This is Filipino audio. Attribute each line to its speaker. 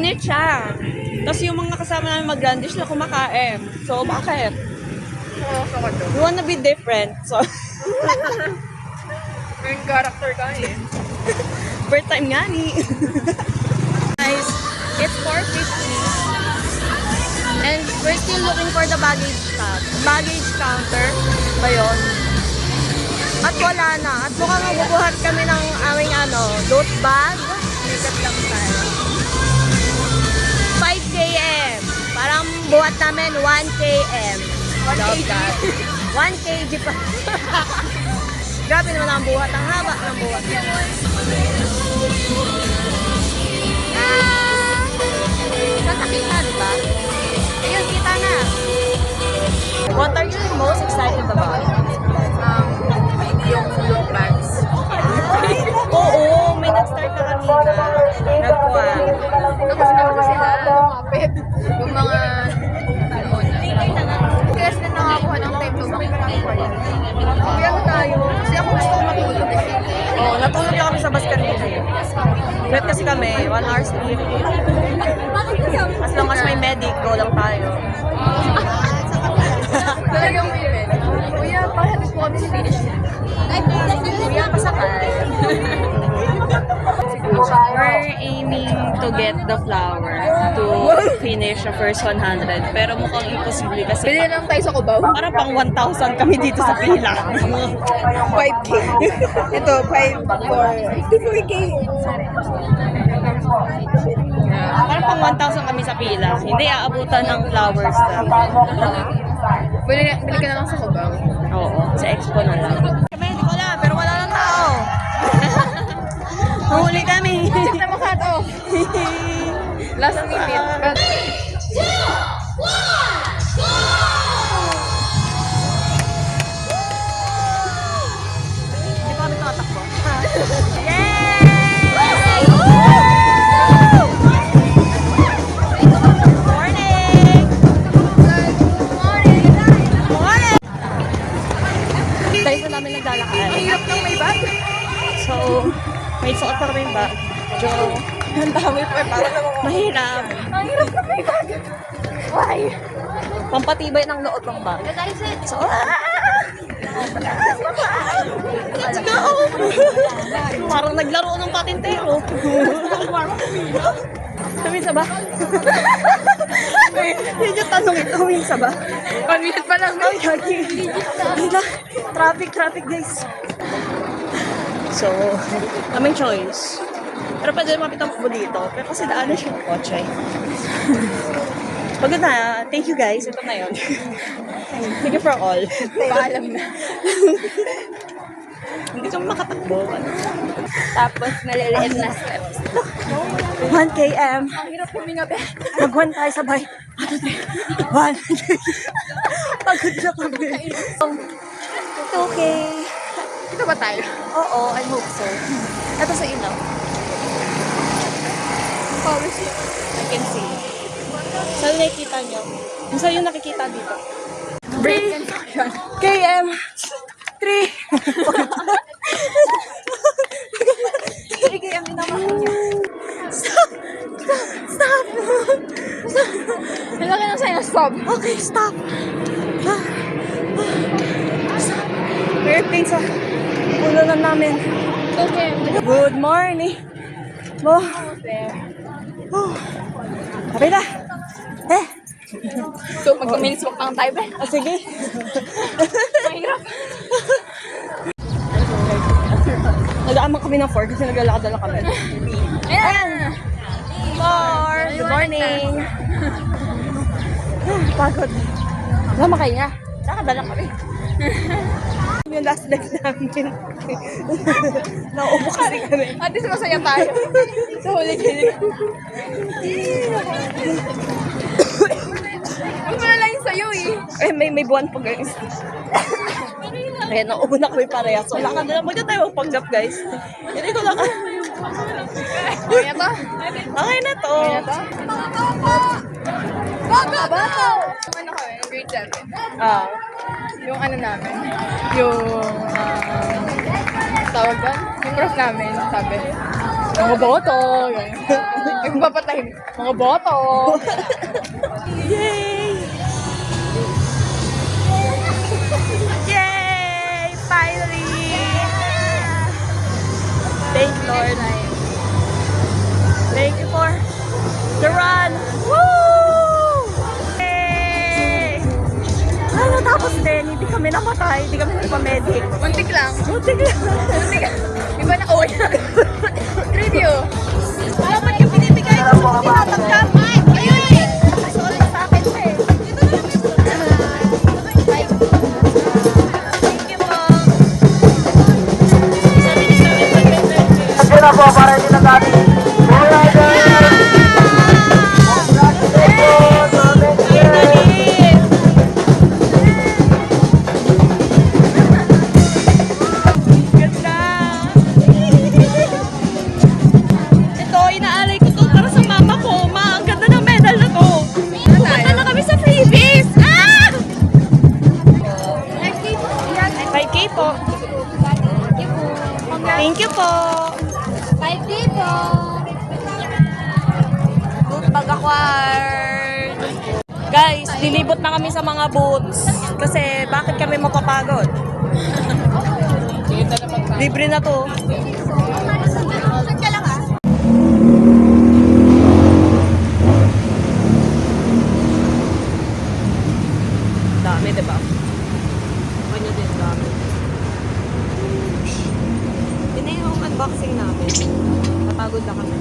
Speaker 1: Mainit siya. Tapos yung mga kasama namin mag-lunch sila kumakain. So, bakit? You wanna be different. So,
Speaker 2: Main character ka eh.
Speaker 1: first time nga ni. Guys, it's 4:50. And we're still looking for the baggage counter. Ba yun? At wala na. At mukhang mabubuhat kami ng aming tote bag.
Speaker 2: Makeup lang tayo.
Speaker 1: 5 km. Parang buhat namin 1 km. Love that. 1 kg pa. Grabe naman ang buhat. Ang haba ng buhat. Nakakita, diba? Ayun, kita na. What are you most excited about?
Speaker 2: Yung float bags.
Speaker 1: Oo, may nag-start na kanina. Nagkuha.
Speaker 2: Tapos naman sila, kapit. Yung mga kaya sila nakakuha ng time to kaya ko tayo. Kasi ako gusto ko matulog.
Speaker 1: Oo, natulog na kami sa bus kanina. Wait kasi kami, 1 hour sleep. As long as may medic, go lang tayo.
Speaker 2: Talagang may event. Kuya, pahatid po kami sa finish.
Speaker 1: Kuya, pasakay. We're aiming to get the flower to finish the first 100. Pero mukhang imposible kasi
Speaker 2: Bili lang tayo sa Cubao.
Speaker 1: parang pang 1,000 kami dito sa pila.
Speaker 2: 5K. Ito, 5 for 54K.
Speaker 1: Parang pang 1,000 kami sa pila. Hindi aabutan ng flowers na.
Speaker 2: Bili ka na lang sa Cubao.
Speaker 1: Oo, sa expo na lang. Kami, hindi ko alam, pero wala lang tao. Mahuli kami.
Speaker 2: Check na makat off. Last minute. But,
Speaker 1: Hindi pa kami tumatakbo. Dahil sa namin naglalakad.
Speaker 2: ang hirap ng may bag.
Speaker 1: So, may suot pa kami yung bag. So,
Speaker 2: Ang dami pa. Parang naman.
Speaker 1: mahirap.
Speaker 2: Ang hirap ng may bag. Why?
Speaker 1: Pampatibay ng loob ng bag. So, let's go! Parang naglaro ng patintero. Huminsa ba? Yun yung tanong ito, huminsa ba?
Speaker 2: 1 minute pa lang.
Speaker 1: Ay, hagi. Hila. Traffic guys. So, kaming choice. Pero pwede lumapit ang po dito. Pero kasi daanan siya ng kotse. Pagod na. Thank you guys. Ito na yun. Thank you for all.
Speaker 2: Paalam na.
Speaker 1: Hindi ka makatakbo.
Speaker 2: Tapos, maliliit na steps.
Speaker 1: 1 km.
Speaker 2: Ang hirap huminga, be.
Speaker 1: Mag-1 tayo sabay. 1. Pagod na kami. 2K.
Speaker 2: Ito ba tayo?
Speaker 1: Oo, I hope so. Ito sa ilaw.
Speaker 2: Pawis.
Speaker 1: I can see. Saan nakikita nyo? Yung sa'yo nakikita dito.
Speaker 2: Break and function.
Speaker 1: KM 3 3 KM din naman niya. Stop!
Speaker 2: Nalaki ng sign of stop.
Speaker 1: Okay, stop! Airplane sa ulo na namin.
Speaker 2: Okay.
Speaker 1: Good morning! Oh, kapit na!
Speaker 2: So, mag-minutes walk lang tayo, be.
Speaker 1: Sige.
Speaker 2: Mahirap.
Speaker 1: Nag-aamang kami ng 4 kasi naglalakad na kami.
Speaker 2: Ayan!
Speaker 1: 4! Good morning! Pagod. Wala makahinga. Nakadala kami. Yung last life namin. Nauubo kasi kami.
Speaker 2: At least masaya tayo. Sa huli-huli. Ang malalain sa'yo eh.
Speaker 1: May buwan pa guys. Ayan, nauubo na kami pareha. So, lakad na lang. Magda tayo magpanggap guys. Hindi ko lakad.
Speaker 2: Okay na to?
Speaker 1: Okay na to.
Speaker 2: Okay na to? Bago! Bago! Ano kami? Grade 7.
Speaker 1: Ah.
Speaker 2: Yung ano namin. Yung tawag ba? Yung prof namin, sabi. Mga boto. Nagpapatay. Mga boto.
Speaker 1: Yay! Yay! Finally! Thank you, Lord. Thank you for the run. Woo! Yay! Natapos din. Hindi kami namatay. Hindi kami nagpa-medic.
Speaker 2: Muntik lang.
Speaker 1: Muntik lang.
Speaker 2: Muntik lang. Iba na uwi na. Review.
Speaker 1: Dapat yung binibigay ko sa tinatanggap. Ayun eh. Sorry sa akin pa eh. Thank you po.
Speaker 3: Nandiyan na po para hindi na kami. Wala dyan!
Speaker 1: Ganda! Ito, inaalay ko to para sa mama ko. Ma, ang ganda ng medal na to. Pupunta na kami sa freebies! Ah! 5K po. Thank you po.
Speaker 2: 5D po.
Speaker 1: Bag acquired. Guys, dilibot na kami sa mga booths. Kasi bakit kami mapapagod? Libre na to.
Speaker 2: Saan ka lang ah?
Speaker 1: Dami, diba? Kanya din, dami. Yun na yung unboxing namin. Napagod na kami.